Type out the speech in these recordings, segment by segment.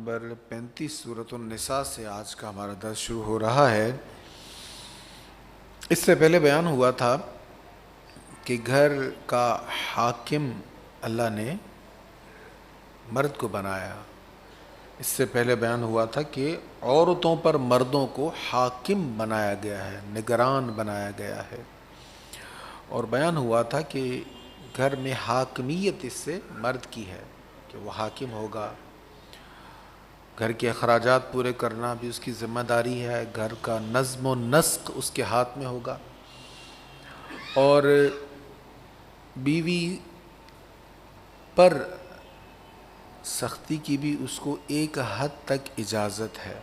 Number 35 سورۃ النساء سے آج کا ہمارا درس شروع ہو رہا ہے۔ اس سے پہلے بیان ہوا تھا کہ گھر کا حاکم اللہ نے مرد کو بنایا۔ اس سے پہلے بیان ہوا تھا کہ عورتوں پر مردوں کو حاکم بنایا گیا ہے، نگران بنایا گیا ہے، اور بیان ہوا تھا کہ گھر میں حاکمیت اس سے مرد کی ہے کہ وہ حاکم ہوگا۔ گھر کے اخراجات پورے کرنا بھی اس کی ذمہ داری ہے، گھر کا نظم و نسق اس کے ہاتھ میں ہوگا، اور بیوی پر سختی کی بھی اس کو ایک حد تک اجازت ہے،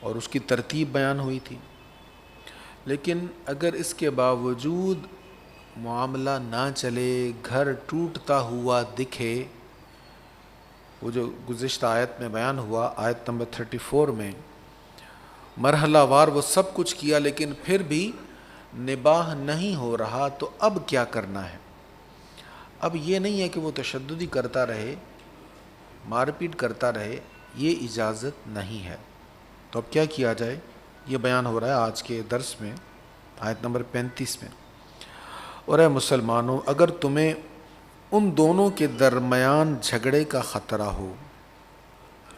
اور اس کی ترتیب بیان ہوئی تھی۔ لیکن اگر اس کے باوجود معاملہ نہ چلے، گھر ٹوٹتا ہوا دکھے، وہ جو گزشتہ آیت میں بیان ہوا، آیت نمبر 34 میں، مرحلہ وار وہ سب کچھ کیا لیکن پھر بھی نباہ نہیں ہو رہا، تو اب کیا کرنا ہے؟ اب یہ نہیں ہے کہ وہ تشدد کرتا رہے، مار پیٹ کرتا رہے، یہ اجازت نہیں ہے۔ تو اب کیا کیا جائے؟ یہ بیان ہو رہا ہے آج کے درس میں، آیت نمبر 35 میں۔ اور اے مسلمانوں، اگر تمہیں ان دونوں کے درمیان جھگڑے کا خطرہ ہو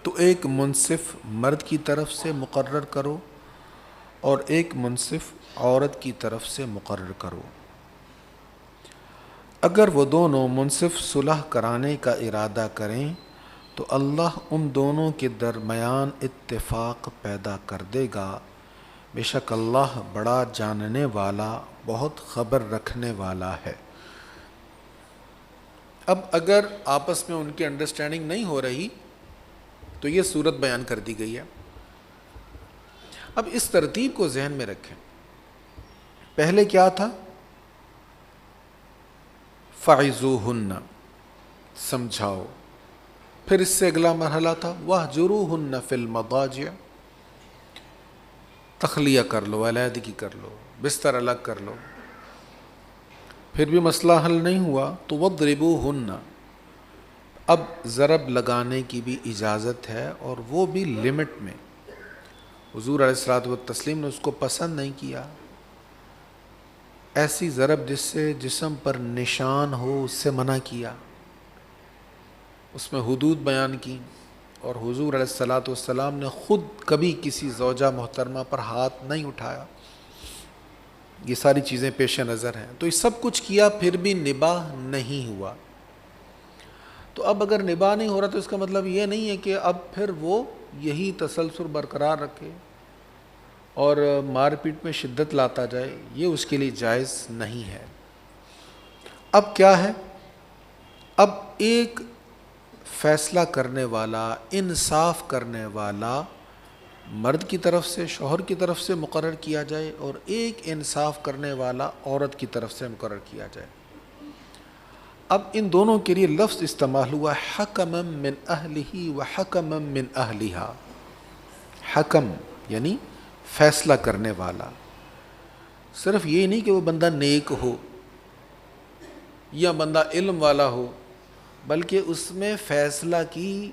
تو ایک منصف مرد کی طرف سے مقرر کرو اور ایک منصف عورت کی طرف سے مقرر کرو۔ اگر وہ دونوں منصف صلح کرانے کا ارادہ کریں تو اللہ ان دونوں کے درمیان اتفاق پیدا کر دے گا، بے شک اللہ بڑا جاننے والا، بہت خبر رکھنے والا ہے۔ اب اگر آپس میں ان کی انڈرسٹینڈنگ نہیں ہو رہی تو یہ صورت بیان کر دی گئی ہے۔ اب اس ترتیب کو ذہن میں رکھیں۔ پہلے کیا تھا؟ فَعِظُوهُنَّ، سمجھاؤ۔ پھر اس سے اگلا مرحلہ تھا وَاهْجُرُوهُنَّ فِي الْمَضَاجِعِ، تخلیہ کر لو، علیحدگی کر لو، بستر الگ کر لو۔ پھر بھی مسئلہ حل نہیں ہوا تو وَاضْرِبُوهُنَّ، اب ضرب لگانے کی بھی اجازت ہے، اور وہ بھی لمٹ میں۔ حضور علیہ الصلوۃ والتسلیم نے اس کو پسند نہیں کیا۔ ایسی ضرب جس سے جسم پر نشان ہو، اس سے منع کیا، اس میں حدود بیان کی، اور حضور علیہ الصلوۃ والسلام نے خود کبھی کسی زوجہ محترمہ پر ہاتھ نہیں اٹھایا۔ یہ ساری چیزیں پیش نظر ہیں۔ تو یہ سب کچھ کیا، پھر بھی نباہ نہیں ہوا۔ تو اب اگر نباہ نہیں ہو رہا تو اس کا مطلب یہ نہیں ہے کہ اب پھر وہ یہی تسلسل برقرار رکھے اور مار پیٹ میں شدت لاتا جائے، یہ اس کے لیے جائز نہیں ہے۔ اب کیا ہے؟ اب ایک فیصلہ کرنے والا، انصاف کرنے والا مرد کی طرف سے، شوہر کی طرف سے مقرر کیا جائے، اور ایک انصاف کرنے والا عورت کی طرف سے مقرر کیا جائے۔ اب ان دونوں کے لیے لفظ استعمال ہوا حکما من اہلہ و حکما من اہلہا۔ حکم یعنی فیصلہ کرنے والا، صرف یہ نہیں کہ وہ بندہ نیک ہو یا بندہ علم والا ہو، بلکہ اس میں فیصلہ کی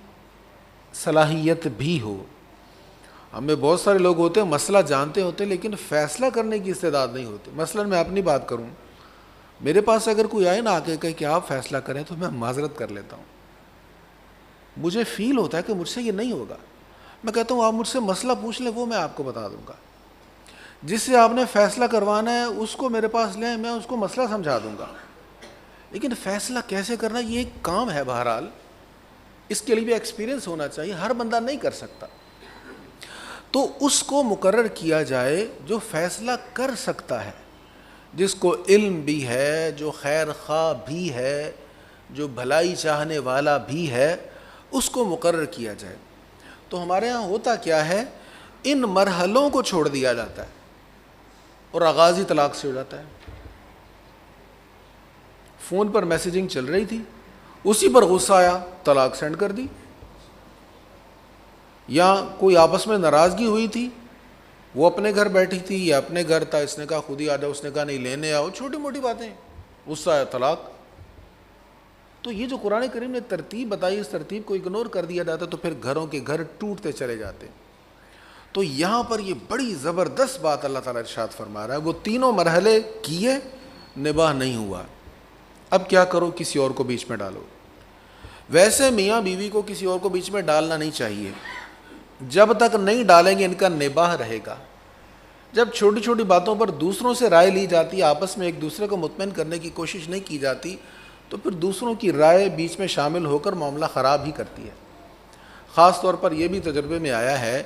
صلاحیت بھی ہو۔ ہمیں بہت سارے لوگ ہوتے ہیں مسئلہ جانتے ہوتے لیکن فیصلہ کرنے کی استعداد نہیں ہوتی۔ مثلا میں اپنی بات کروں، میرے پاس اگر کوئی آئے نا آ کے کہے کہ آپ فیصلہ کریں تو میں معذرت کر لیتا ہوں۔ مجھے فیل ہوتا ہے کہ مجھ سے یہ نہیں ہوگا، میں کہتا ہوں آپ مجھ سے مسئلہ پوچھ لیں، وہ میں آپ کو بتا دوں گا۔ جس سے آپ نے فیصلہ کروانا ہے اس کو میرے پاس لیں، میں اس کو مسئلہ سمجھا دوں گا۔ لیکن فیصلہ کیسے کرنا یہ ایک کام ہے، بہرحال اس کے لیے بھی ایکسپیرینس ہونا چاہیے، ہر بندہ نہیں کر سکتا۔ تو اس کو مقرر کیا جائے جو فیصلہ کر سکتا ہے، جس کو علم بھی ہے، جو خیر خواہ بھی ہے، جو بھلائی چاہنے والا بھی ہے، اس کو مقرر کیا جائے۔ تو ہمارے ہاں ہوتا کیا ہے، ان مرحلوں کو چھوڑ دیا جاتا ہے اور آغاز ہی طلاق سے ہو جاتا ہے۔ فون پر میسیجنگ چل رہی تھی، اسی پر غصہ آیا، طلاق سینڈ کر دی۔ یا کوئی آپس میں ناراضگی ہوئی تھی، وہ اپنے گھر بیٹھی تھی یا اپنے گھر تھا، اس نے کہا خود ہی آ جاؤ، اس نے کہا نہیں لینے آؤ، چھوٹی موٹی باتیں، غصہ آیا، طلاق۔ تو یہ جو قرآن کریم نے ترتیب بتائی، اس ترتیب کو اگنور کر دیا جاتا تو پھر گھروں کے گھر ٹوٹتے چلے جاتے. تو یہاں پر یہ بڑی زبردست بات اللہ تعالیٰ ارشاد فرما رہا ہے، وہ تینوں مرحلے کیے، نباہ نہیں ہوا، اب کیا کرو؟ کسی اور کو بیچ میں ڈالو. ویسے میاں بیوی کو کسی اور کو بیچ میں ڈالنا نہیں چاہیے، جب تک نہیں ڈالیں گے ان کا نباہ رہے گا. جب چھوٹی چھوٹی باتوں پر دوسروں سے رائے لی جاتی، آپس میں ایک دوسرے کو مطمئن کرنے کی کوشش نہیں کی جاتی، تو پھر دوسروں کی رائے بیچ میں شامل ہو کر معاملہ خراب ہی کرتی ہے. خاص طور پر یہ بھی تجربے میں آیا ہے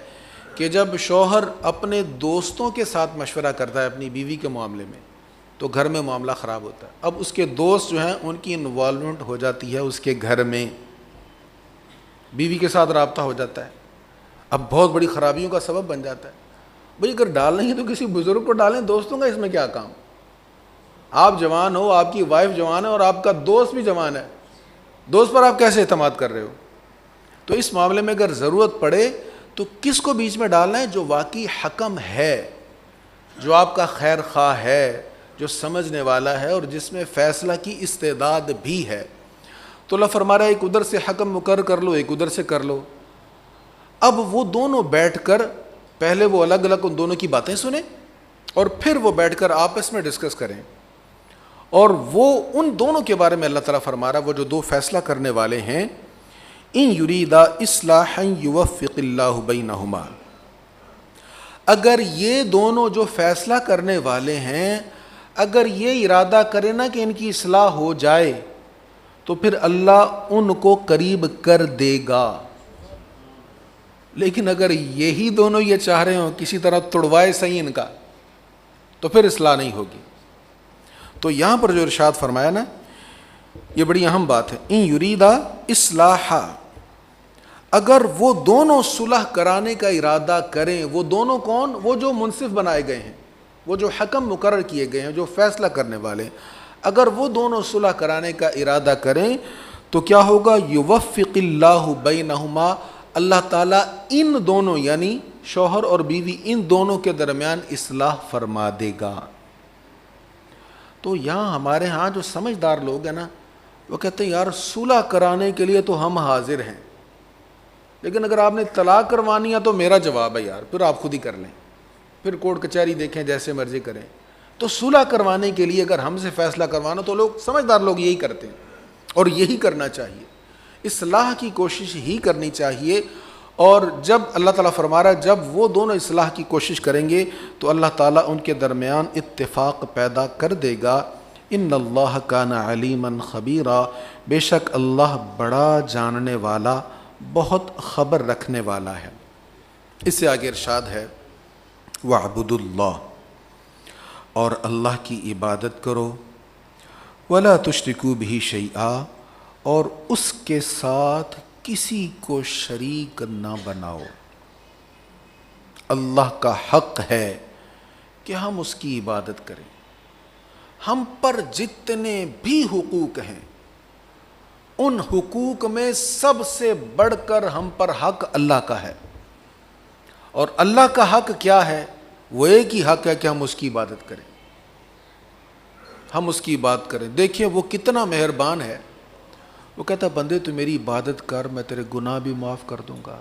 کہ جب شوہر اپنے دوستوں کے ساتھ مشورہ کرتا ہے اپنی بیوی کے معاملے میں تو گھر میں معاملہ خراب ہوتا ہے. اب اس کے دوست جو ہیں ان کی انوالومنٹ ہو جاتی ہے اس کے گھر میں، بیوی کے ساتھ رابطہ ہو جاتا ہے، اب بہت بڑی خرابیوں کا سبب بن جاتا ہے. بھئی اگر ڈالنا ہی تو کسی بزرگ کو ڈالیں، دوستوں کا اس میں کیا کام؟ آپ جوان ہو، آپ کی وائف جوان ہے اور آپ کا دوست بھی جوان ہے، دوست پر آپ کیسے اعتماد کر رہے ہو؟ تو اس معاملے میں اگر ضرورت پڑے تو کس کو بیچ میں ڈالنا ہے؟ جو واقعی حکم ہے، جو آپ کا خیر خواہ ہے، جو سمجھنے والا ہے اور جس میں فیصلہ کی استعداد بھی ہے. تو اللہ فرما رہا ہے ایک ادھر سے حکم مقرر کر لو، ایک ادھر سے کر لو. اب وہ دونوں بیٹھ کر پہلے وہ الگ الگ ان دونوں کی باتیں سنیں اور پھر وہ بیٹھ کر آپس میں ڈسکس کریں. اور وہ ان دونوں کے بارے میں اللہ تعالیٰ فرما رہا ہے، وہ جو دو فیصلہ کرنے والے ہیں، ان یریدا اصلاحا یوفق اللہ بینہما، اگر یہ دونوں جو فیصلہ کرنے والے ہیں اگر یہ ارادہ کرے نا کہ ان کی اصلاح ہو جائے تو پھر اللہ ان کو قریب کر دے گا. لیکن اگر یہی دونوں یہ چاہ رہے ہوں کسی طرح توڑوائے صحیح ان کا، تو پھر اصلاح نہیں ہوگی. تو یہاں پر جو ارشاد فرمایا نا، یہ بڑی اہم بات ہے. ان یریدا اصلاحا، اگر وہ دونوں صلح کرانے کا ارادہ کریں، وہ دونوں کون؟ وہ جو منصف بنائے گئے ہیں، وہ جو حکم مقرر کیے گئے ہیں، جو فیصلہ کرنے والے، اگر وہ دونوں صلح کرانے کا ارادہ کریں تو کیا ہوگا؟ یوفق اللہ بینہما، اللہ تعالیٰ ان دونوں یعنی شوہر اور بیوی ان دونوں کے درمیان اصلاح فرما دے گا. تو یہاں ہمارے ہاں جو سمجھدار لوگ ہیں نا، وہ کہتے ہیں یار صلح کرانے کے لیے تو ہم حاضر ہیں، لیکن اگر آپ نے طلاق کروانی ہے تو میرا جواب ہے یار پھر آپ خود ہی کر لیں، پھر کورٹ کچہری دیکھیں، جیسے مرضی کریں. تو صلح کروانے کے لیے اگر ہم سے فیصلہ کروانا تو لوگ سمجھدار لوگ یہی کرتے ہیں اور یہی کرنا چاہیے، اصلاح کی کوشش ہی کرنی چاہیے. اور جب اللہ تعالیٰ فرما رہا ہے جب وہ دونوں اصلاح کی کوشش کریں گے تو اللہ تعالیٰ ان کے درمیان اتفاق پیدا کر دے گا. ان اللہ کان علیما خبیرا، بے شک اللہ بڑا جاننے والا، بہت خبر رکھنے والا ہے. اس سے آگے ارشاد ہے وَاعْبُدُوا اللَّهَ، اور اللہ کی عبادت کرو، وَلَا تُشْرِكُوا بِهِ شَيْئًا، اور اس کے ساتھ کسی کو شریک نہ بناؤ. اللہ کا حق ہے کہ ہم اس کی عبادت کریں. ہم پر جتنے بھی حقوق ہیں ان حقوق میں سب سے بڑھ کر ہم پر حق اللہ کا ہے. اور اللہ کا حق کیا ہے؟ وہ ایک ہی حق ہے کہ ہم اس کی عبادت کریں، ہم اس کی عبادت کریں. دیکھیے وہ کتنا مہربان ہے. وہ کہتا بندے تو میری عبادت کر، میں تیرے گناہ بھی معاف کر دوں گا،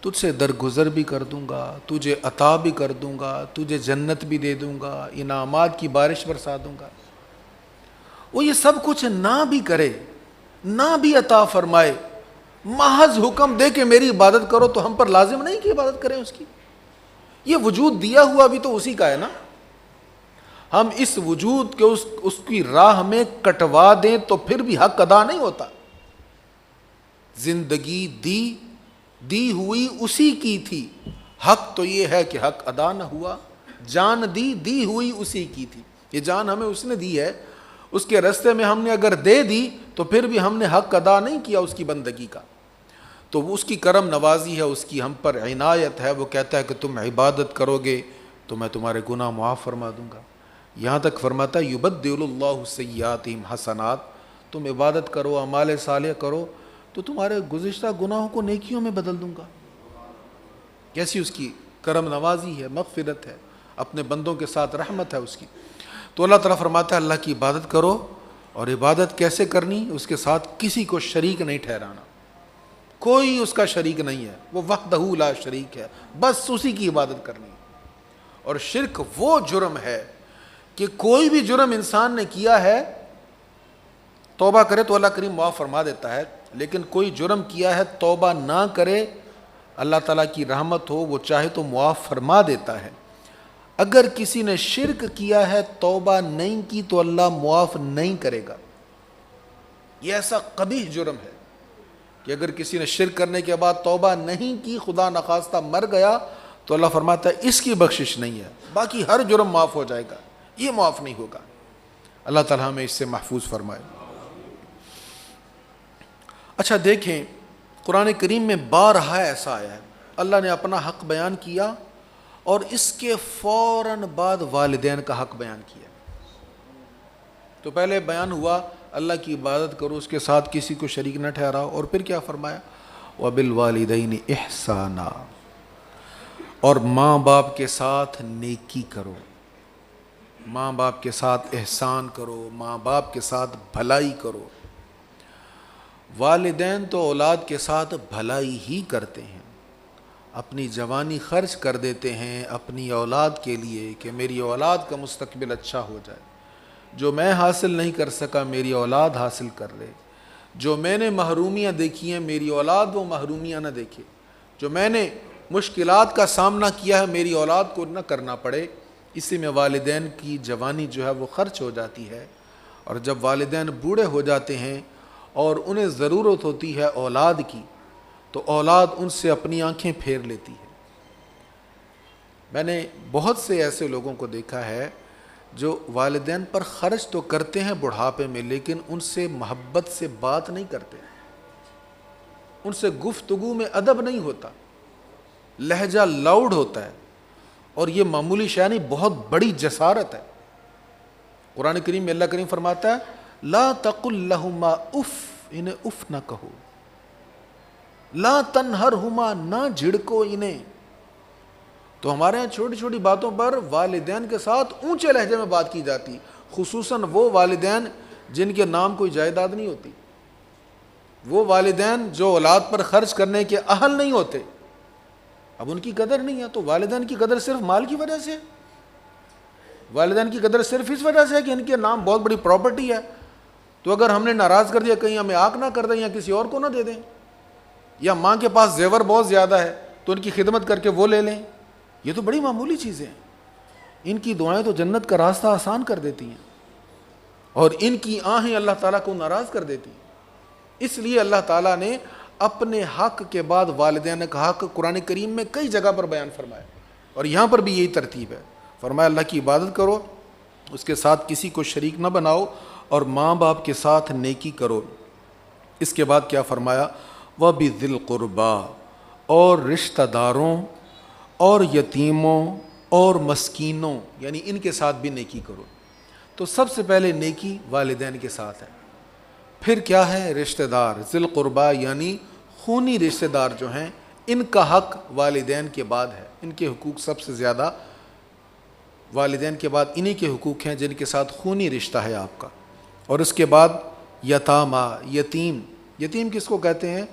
تجھ سے درگزر بھی کر دوں گا، تجھے عطا بھی کر دوں گا، تجھے جنت بھی دے دوں گا، انعامات کی بارش برسا دوں گا. وہ یہ سب کچھ نہ بھی کرے، نہ بھی عطا فرمائے، محض حکم دے کہ میری عبادت کرو، تو ہم پر لازم نہیں کہ عبادت کریں اس کی. یہ وجود دیا ہوا بھی تو اسی کا ہے نا. ہم اس وجود کے اس کی راہ میں کٹوا دیں تو پھر بھی حق ادا نہیں ہوتا. زندگی دی ہوئی اسی کی تھی، حق تو یہ ہے کہ حق ادا نہ ہوا. جان دی ہوئی اسی کی تھی، یہ جان ہمیں اس نے دی ہے، اس کے راستے میں ہم نے اگر دے دی تو پھر بھی ہم نے حق ادا نہیں کیا اس کی بندگی کا. تو وہ اس کی کرم نوازی ہے، اس کی ہم پر عنایت ہے. وہ کہتا ہے کہ تم عبادت کرو گے تو میں تمہارے گناہ معاف فرما دوں گا. یہاں تک فرماتا ہے یبدل اللہ سیئاتہم حسنات، تم عبادت کرو، اعمال صالح کرو تو تمہارے گزشتہ گناہوں کو نیکیوں میں بدل دوں گا. کیسی اس کی کرم نوازی ہے، مغفرت ہے، اپنے بندوں کے ساتھ رحمت ہے اس کی. تو اللہ تعالیٰ فرماتا ہے اللہ کی عبادت کرو اور عبادت کیسے کرنی؟ اس کے ساتھ کسی کو شریک نہیں ٹھہرانا، کوئی اس کا شریک نہیں ہے، وہ وحدہ لا شریک ہے، بس اسی کی عبادت کرنی ہے۔ اور شرک وہ جرم ہے کہ کوئی بھی جرم انسان نے کیا ہے، توبہ کرے تو اللہ کریم معاف فرما دیتا ہے، لیکن کوئی جرم کیا ہے توبہ نہ کرے، اللہ تعالیٰ کی رحمت ہو وہ چاہے تو معاف فرما دیتا ہے۔ اگر کسی نے شرک کیا ہے توبہ نہیں کی تو اللہ معاف نہیں کرے گا۔ یہ ایسا قبیح جرم ہے کہ اگر کسی نے شرک کرنے کے بعد توبہ نہیں کی، خدا نخواستہ مر گیا، تو اللہ فرماتا ہے اس کی بخشش نہیں ہے، باقی ہر جرم معاف ہو جائے گا، یہ معاف نہیں ہوگا۔ اللہ تعالیٰ ہمیں اس سے محفوظ فرمائے۔ اچھا دیکھیں، قرآن کریم میں بارہا ایسا آیا ہے، اللہ نے اپنا حق بیان کیا اور اس کے فوراً بعد والدین کا حق بیان کیا۔ تو پہلے بیان ہوا اللہ کی عبادت کرو، اس کے ساتھ کسی کو شریک نہ ٹھہراؤ، اور پھر کیا فرمایا؟ وَبِالْوَالِدَيْنِ إِحْسَانًا، اور ماں باپ کے ساتھ نیکی کرو، ماں باپ کے ساتھ احسان کرو، ماں باپ کے ساتھ بھلائی کرو۔ والدین تو اولاد کے ساتھ بھلائی ہی کرتے ہیں، اپنی جوانی خرچ کر دیتے ہیں اپنی اولاد کے لیے کہ میری اولاد کا مستقبل اچھا ہو جائے، جو میں حاصل نہیں کر سکا میری اولاد حاصل کر لے، جو میں نے محرومیاں دیکھی ہیں میری اولاد وہ محرومیاں نہ دیکھے، جو میں نے مشکلات کا سامنا کیا ہے میری اولاد کو نہ کرنا پڑے۔ اسی میں والدین کی جوانی جو ہے وہ خرچ ہو جاتی ہے، اور جب والدین بوڑھے ہو جاتے ہیں اور انہیں ضرورت ہوتی ہے اولاد کی، تو اولاد ان سے اپنی آنکھیں پھیر لیتی ہے۔ میں نے بہت سے ایسے لوگوں کو دیکھا ہے جو والدین پر خرچ تو کرتے ہیں بڑھاپے میں، لیکن ان سے محبت سے بات نہیں کرتے، ان سے گفتگو میں ادب نہیں ہوتا، لہجہ لاؤڈ ہوتا ہے، اور یہ معمولی شے نہیں، بہت بڑی جسارت ہے۔ قرآن کریم میں اللہ کریم فرماتا ہے لا تقل لہما اف، انہیں اف نہ کہو، لا تنہرہما، نہ جھڑکو انہیں۔ تو ہمارے ہاں چھوٹی چھوٹی باتوں پر والدین کے ساتھ اونچے لہجے میں بات کی جاتی، خصوصاً وہ والدین جن کے نام کوئی جائیداد نہیں ہوتی، وہ والدین جو اولاد پر خرچ کرنے کے اہل نہیں ہوتے، اب ان کی قدر نہیں ہے۔ تو والدین کی قدر صرف مال کی وجہ سے، والدین کی قدر صرف اس وجہ سے ہے کہ ان کے نام بہت بڑی پراپرٹی ہے، تو اگر ہم نے ناراض کر دیا کہیں ہمیں آنکھ نہ کر دیں یا کسی اور کو نہ دے دیں، یا ماں کے پاس زیور بہت زیادہ ہے تو ان کی خدمت کر کے وہ لے لیں، یہ تو بڑی معمولی چیزیں ہیں۔ ان کی دعائیں تو جنت کا راستہ آسان کر دیتی ہیں، اور ان کی آہیں اللہ تعالیٰ کو ناراض کر دیتی ہیں۔ اس لیے اللہ تعالیٰ نے اپنے حق کے بعد والدین کا حق قرآن کریم میں کئی جگہ پر بیان فرمایا، اور یہاں پر بھی یہی ترتیب ہے۔ فرمایا اللہ کی عبادت کرو، اس کے ساتھ کسی کو شریک نہ بناؤ، اور ماں باپ کے ساتھ نیکی کرو۔ اس کے بعد کیا فرمایا؟ وَبِذِي الْقُرْبَى، اور رشتہ داروں اور یتیموں اور مسکینوں، یعنی ان کے ساتھ بھی نیکی کرو۔ تو سب سے پہلے نیکی والدین کے ساتھ ہے، پھر کیا ہے؟ رشتہ دار، ذی القربیٰ یعنی خونی رشتہ دار جو ہیں، ان کا حق والدین کے بعد ہے، ان کے حقوق سب سے زیادہ والدین کے بعد انہی کے حقوق ہیں جن کے ساتھ خونی رشتہ ہے آپ کا۔ اور اس کے بعد یتامہ، یتیم، یتیم کس کو کہتے ہیں؟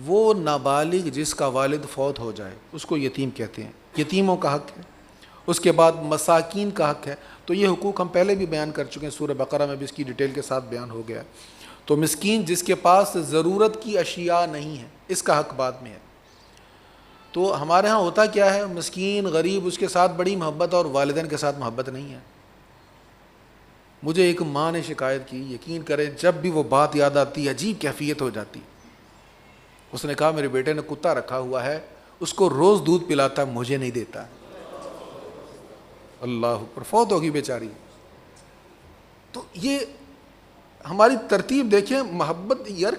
وہ نابالغ جس کا والد فوت ہو جائے اس کو یتیم کہتے ہیں، یتیموں کا حق ہے۔ اس کے بعد مساکین کا حق ہے۔ تو یہ حقوق ہم پہلے بھی بیان کر چکے ہیں، سورہ بقرہ میں بھی اس کی ڈیٹیل کے ساتھ بیان ہو گیا ہے۔ تو مسکین جس کے پاس ضرورت کی اشیاء نہیں ہے، اس کا حق بعد میں ہے۔ تو ہمارے ہاں ہوتا کیا ہے؟ مسکین غریب اس کے ساتھ بڑی محبت اور والدین کے ساتھ محبت نہیں ہے۔ مجھے ایک ماں نے شکایت کی، یقین کریں جب بھی وہ بات یاد آتی عجیب کیفیت ہو جاتی۔ اس نے کہا میرے بیٹے نے کتا رکھا ہوا ہے، اس کو روز دودھ پلاتا ہے، مجھے نہیں دیتا۔ اللہ پر فوت ہوگی بیچاری۔ تو یہ ہماری ترتیب دیکھیں، محبت، یار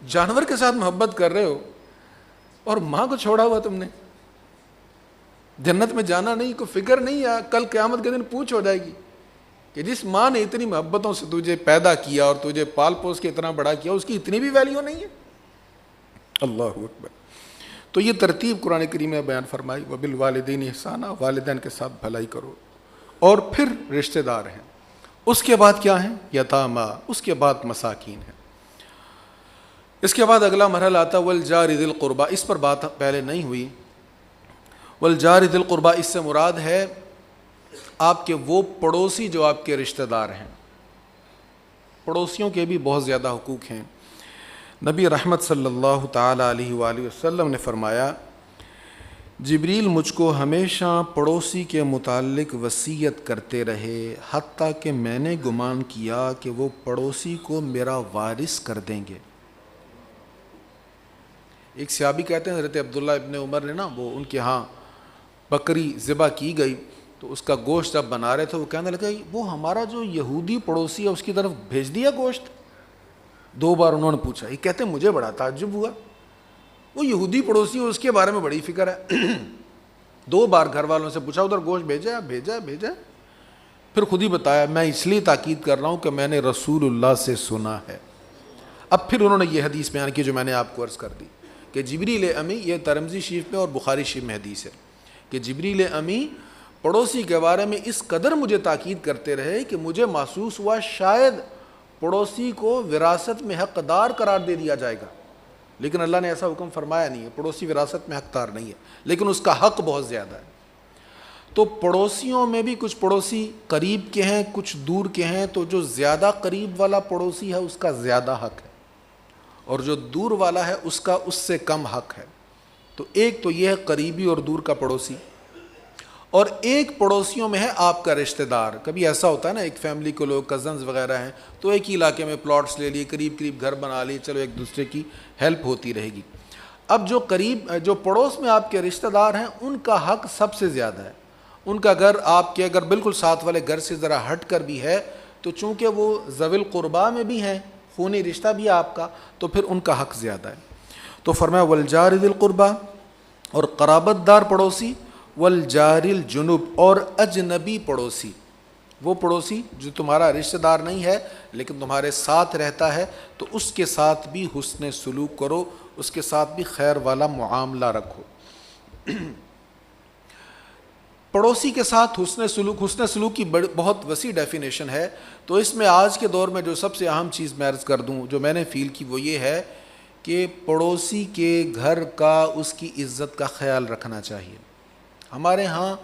جانور کے ساتھ محبت کر رہے ہو اور ماں کو چھوڑا ہوا تم نے، جنت میں جانا نہیں، کوئی فکر نہیں ہے، کل قیامت کے دن پوچھ ہو جائے گی کہ جس ماں نے اتنی محبتوں سے تجھے پیدا کیا اور تجھے پال پوس کے اتنا بڑا کیا، اس کی اتنی بھی ویلیو نہیں ہے۔ اللہ اکبر۔ تو یہ ترتیب قرآن کریم میں بیان فرمائی، وبالوالدین احسانا، والدین کے ساتھ بھلائی کرو۔ اور پھر رشتہ دار ہیں، اس کے بعد کیا ہیں؟ یتاما، اس کے بعد مساکین ہیں. اس کے بعد اگلا مرحلہ آتا ہے والجار ذی القربہ. اس پر بات پہلے نہیں ہوئی. والجار ذی القربہ اس سے مراد ہے آپ کے وہ پڑوسی جو آپ کے رشتہ دار ہیں. پڑوسیوں کے بھی بہت زیادہ حقوق ہیں. نبی رحمت صلی اللہ تعالی علیہ وآلہ وسلم نے فرمایا جبریل مجھ کو ہمیشہ پڑوسی کے متعلق وصیت کرتے رہے حتیٰ کہ میں نے گمان کیا کہ وہ پڑوسی کو میرا وارث کر دیں گے. ایک صحابی کہتے ہیں حضرت عبداللہ ابن عمر نے وہ ان کے ہاں بکری ذبح کی گئی تو اس کا گوشت جب بنا رہے تھے وہ کہنے لگا وہ ہمارا جو یہودی پڑوسی ہے اس کی طرف بھیج دیا گوشت. 2 بار انہوں نے پوچھا. یہ کہتے ہیں مجھے بڑا تعجب ہوا، وہ یہودی پڑوسی ہے اس کے بارے میں بڑی فکر ہے. 2 بار گھر والوں سے پوچھا ادھر گوشت بھیجا. پھر خود ہی بتایا میں اس لیے تاکید کر رہا ہوں کہ میں نے رسول اللہ سے سنا ہے. اب پھر انہوں نے یہ حدیث بیان کی جو میں نے آپ کو عرض کر دی کہ جبریل امی، یہ ترمذی شریف میں اور بخاری شریف میں حدیث ہے کہ جبریل امی پڑوسی کے بارے میں اس قدر مجھے تاکید کرتے رہے کہ مجھے محسوس ہوا شاید پڑوسی کو وراثت میں حقدار قرار دے دیا جائے گا. لیکن اللہ نے ایسا حکم فرمایا نہیں ہے. پڑوسی وراثت میں حقدار نہیں ہے لیکن اس کا حق بہت زیادہ ہے. تو پڑوسیوں میں بھی کچھ پڑوسی قریب کے ہیں کچھ دور کے ہیں. تو جو زیادہ قریب والا پڑوسی ہے اس کا زیادہ حق ہے اور جو دور والا ہے اس کا اس سے کم حق ہے. تو ایک تو یہ ہے قریبی اور دور کا پڑوسی، اور ایک پڑوسیوں میں ہے آپ کا رشتہ دار. کبھی ایسا ہوتا ہے نا ایک فیملی کو لوگ کزنز وغیرہ ہیں تو ایک ہی علاقے میں پلاٹس لے لیے، قریب گھر بنا لیے، چلو ایک دوسرے کی ہیلپ ہوتی رہے گی. اب جو پڑوس میں آپ کے رشتہ دار ہیں ان کا حق سب سے زیادہ ہے. ان کا گھر آپ کے اگر بالکل ساتھ والے گھر سے ذرا ہٹ کر بھی ہے تو چونکہ وہ ذوی القربا میں بھی ہیں، خونی رشتہ بھی ہے آپ کا، تو پھر ان کا حق زیادہ ہے. تو فرمایا والجار ذی القربہ، اور قرابت دار پڑوسی، والجار الجنب، اور اجنبی پڑوسی. وہ پڑوسی جو تمہارا رشتہ دار نہیں ہے لیکن تمہارے ساتھ رہتا ہے تو اس کے ساتھ بھی حسن سلوک کرو، اس کے ساتھ بھی خیر والا معاملہ رکھو. پڑوسی کے ساتھ حسن سلوک کی بہت وسیع ڈیفینیشن ہے. تو اس میں آج کے دور میں جو سب سے اہم چیز میں عرض کر دوں جو میں نے فیل کی وہ یہ ہے کہ پڑوسی کے گھر کا اس کی عزت کا خیال رکھنا چاہیے. ہمارے ہاں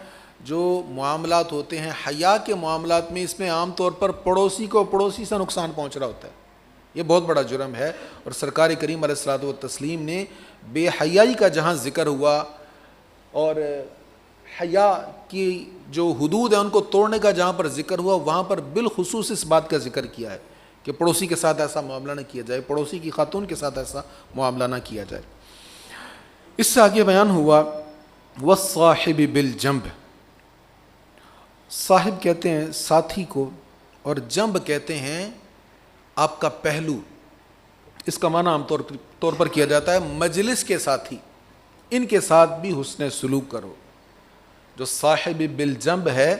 جو معاملات ہوتے ہیں حیا کے معاملات میں اس میں عام طور پر پڑوسی کو پڑوسی سے نقصان پہنچ رہا ہوتا ہے. یہ بہت بڑا جرم ہے اور سرکار کریم علیہ الصلوۃ والتسلیم نے بے حیائی کا جہاں ذکر ہوا اور حیا کی جو حدود ہیں ان کو توڑنے کا جہاں پر ذکر ہوا وہاں پر بالخصوص اس بات کا ذکر کیا ہے کہ پڑوسی کے ساتھ ایسا معاملہ نہ کیا جائے، پڑوسی کی خاتون کے ساتھ ایسا معاملہ نہ کیا جائے. اس سے آگے بیان ہوا والصاحب بالجنب. صاحب کہتے ہیں ساتھی کو اور جنب کہتے ہیں آپ کا پہلو. اس کا معنی عام طور پر کیا جاتا ہے مجلس کے ساتھی، ان کے ساتھ بھی حسن سلوک کرو. جو صاحب بالجنب ہے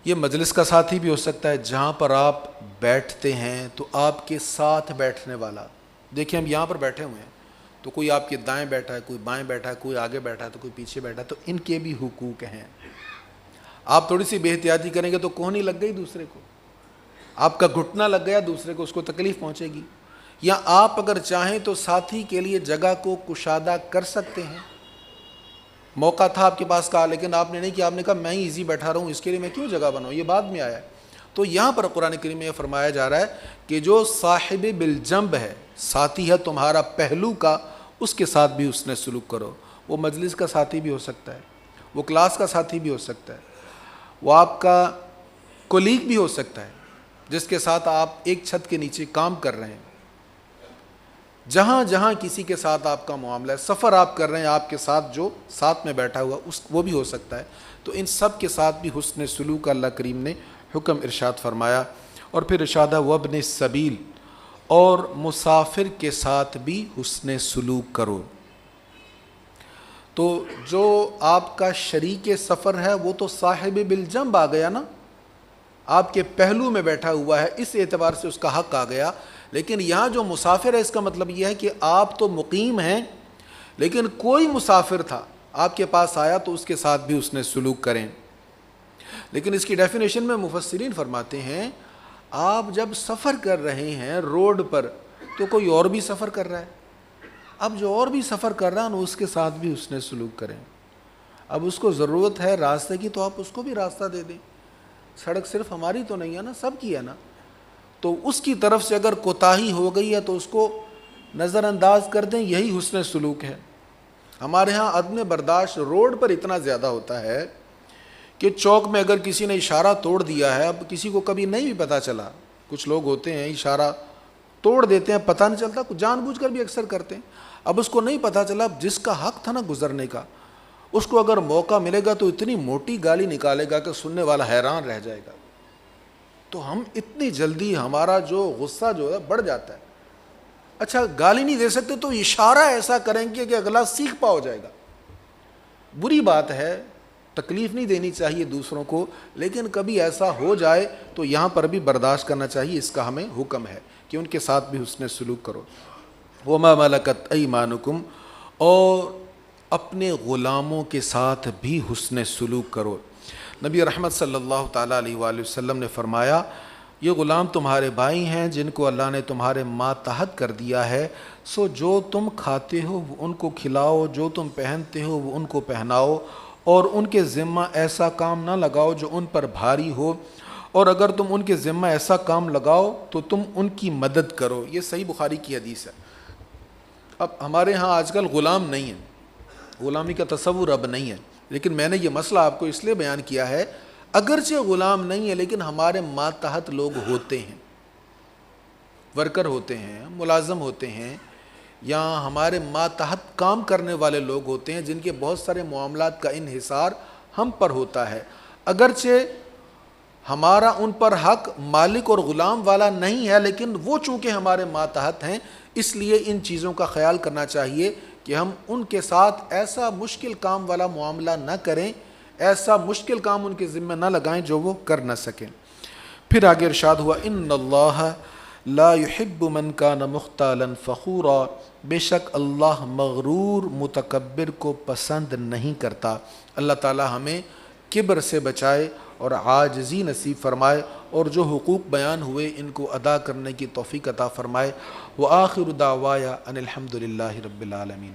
یہ مجلس کا ساتھی بھی ہو سکتا ہے، جہاں پر آپ بیٹھتے ہیں تو آپ کے ساتھ بیٹھنے والا. دیکھیں ہم یہاں پر بیٹھے ہوئے ہیں تو کوئی آپ کے دائیں بیٹھا ہے، کوئی بائیں بیٹھا ہے، کوئی آگے بیٹھا ہے تو کوئی پیچھے بیٹھا ہے، تو ان کے بھی حقوق ہیں. آپ تھوڑی سی بے احتیاطی کریں گے تو کون ہی لگ گئی دوسرے کو، آپ کا گھٹنا لگ گیا دوسرے کو، اس کو تکلیف پہنچے گی. یا آپ اگر چاہیں تو ساتھی کے لیے جگہ کو کشادہ کر سکتے ہیں. موقع تھا آپ کے پاس کہا لیکن آپ نے نہیں کیا، آپ نے کہا میں ہی ایزی بیٹھا رہا ہوں، اس کے لیے میں کیوں جگہ بناؤں، یہ بعد میں آیا ہے. تو یہاں پر قرآن کریم میں یہ فرمایا جا رہا ہے کہ جو صاحب بالجنب ہے، ساتھی ہے تمہارا پہلو کا، اس کے ساتھ بھی حسن سلوک کرو. وہ مجلس کا ساتھی بھی ہو سکتا ہے، وہ کلاس کا ساتھی بھی ہو سکتا ہے، وہ آپ کا کولیگ بھی ہو سکتا ہے جس کے ساتھ آپ ایک چھت کے نیچے کام کر رہے ہیں. جہاں جہاں کسی کے ساتھ آپ کا معاملہ ہے، سفر آپ کر رہے ہیں آپ کے ساتھ جو ساتھ میں بیٹھا ہوا وہ بھی ہو سکتا ہے. تو ان سب کے ساتھ بھی حسن سلوک اللہ کریم نے حکم ارشاد فرمایا. اور پھر ارشاد ہے وابن السبیل، اور مسافر کے ساتھ بھی حسن سلوک کرو. تو جو آپ کا شریک سفر ہے وہ تو صاحب بالجنب آ گیا نا، آپ کے پہلو میں بیٹھا ہوا ہے، اس اعتبار سے اس کا حق آ گیا. لیکن یہاں جو مسافر ہے اس کا مطلب یہ ہے کہ آپ تو مقیم ہیں لیکن کوئی مسافر تھا آپ کے پاس آیا تو اس کے ساتھ بھی اس نے سلوک کریں. لیکن اس کی ڈیفینیشن میں مفسرین فرماتے ہیں آپ جب سفر کر رہے ہیں روڈ پر تو کوئی اور بھی سفر کر رہا ہے، اب جو اور بھی سفر کر رہا ہے نا اس کے ساتھ بھی حسن سلوک کریں. اب اس کو ضرورت ہے راستے کی تو آپ اس کو بھی راستہ دے دیں. سڑک صرف ہماری تو نہیں ہے نا، سب کی ہے نا. تو اس کی طرف سے اگر کوتاہی ہو گئی ہے تو اس کو نظر انداز کر دیں، یہی حسن سلوک ہے. ہمارے ہاں عدم برداشت روڈ پر اتنا زیادہ ہوتا ہے کہ چوک میں اگر کسی نے اشارہ توڑ دیا ہے، اب کسی کو کبھی نہیں بھی پتہ چلا، کچھ لوگ ہوتے ہیں اشارہ توڑ دیتے ہیں، پتہ نہیں چلتا، جان بوجھ کر بھی اکثر کرتے ہیں. اب اس کو نہیں پتہ چلا، جس کا حق تھا نا گزرنے کا، اس کو اگر موقع ملے گا تو اتنی موٹی گالی نکالے گا کہ سننے والا حیران رہ جائے گا. تو ہم اتنی جلدی ہمارا جو غصہ جو ہے بڑھ جاتا ہے. اچھا گالی نہیں دے سکتے تو اشارہ ایسا کریں گے کہ اگلا سیکھ پا ہو جائے گا. بری بات ہے، تکلیف نہیں دینی چاہیے دوسروں کو، لیکن کبھی ایسا ہو جائے تو یہاں پر بھی برداشت کرنا چاہیے. اس کا ہمیں حکم ہے کہ ان کے ساتھ بھی حسن سلوک کرو. وما ملکت ایمانکم، اور اپنے غلاموں کے ساتھ بھی حسن سلوک کرو. نبی رحمت صلی اللہ تعالیٰ علیہ وآلہ وسلم نے فرمایا یہ غلام تمہارے بھائی ہیں جن کو اللہ نے تمہارے ماتحت کر دیا ہے، سو جو تم کھاتے ہو وہ ان کو کھلاؤ، جو تم پہنتے ہو وہ ان کو پہناؤ، اور ان کے ذمہ ایسا کام نہ لگاؤ جو ان پر بھاری ہو، اور اگر تم ان کے ذمہ ایسا کام لگاؤ تو تم ان کی مدد کرو. یہ صحیح بخاری کی حدیث ہے. اب ہمارے ہاں آج کل غلام نہیں ہے، غلامی کا تصور اب نہیں ہے، لیکن میں نے یہ مسئلہ آپ کو اس لیے بیان کیا ہے اگرچہ غلام نہیں ہے لیکن ہمارے ماتحت لوگ ہوتے ہیں، ورکر ہوتے ہیں، ملازم ہوتے ہیں، یا ہمارے ماتحت کام کرنے والے لوگ ہوتے ہیں جن کے بہت سارے معاملات کا انحصار ہم پر ہوتا ہے. اگرچہ ہمارا ان پر حق مالک اور غلام والا نہیں ہے، لیکن وہ چونکہ ہمارے ماتحت ہیں اس لیے ان چیزوں کا خیال کرنا چاہیے کہ ہم ان کے ساتھ ایسا مشکل کام والا معاملہ نہ کریں، ایسا مشکل کام ان کے ذمہ نہ لگائیں جو وہ کر نہ سکیں. پھر آگے ارشاد ہوا ان اللہ لا يحب من کان مختالا فخورا، بے شک اللہ مغرور متکبر کو پسند نہیں کرتا. اللہ تعالی ہمیں کبر سے بچائے اور عاجزی نصیب فرمائے، اور جو حقوق بیان ہوئے ان کو ادا کرنے کی توفیق عطا فرمائے. وآخر دعوایا ان الحمد للہ رب العالمین.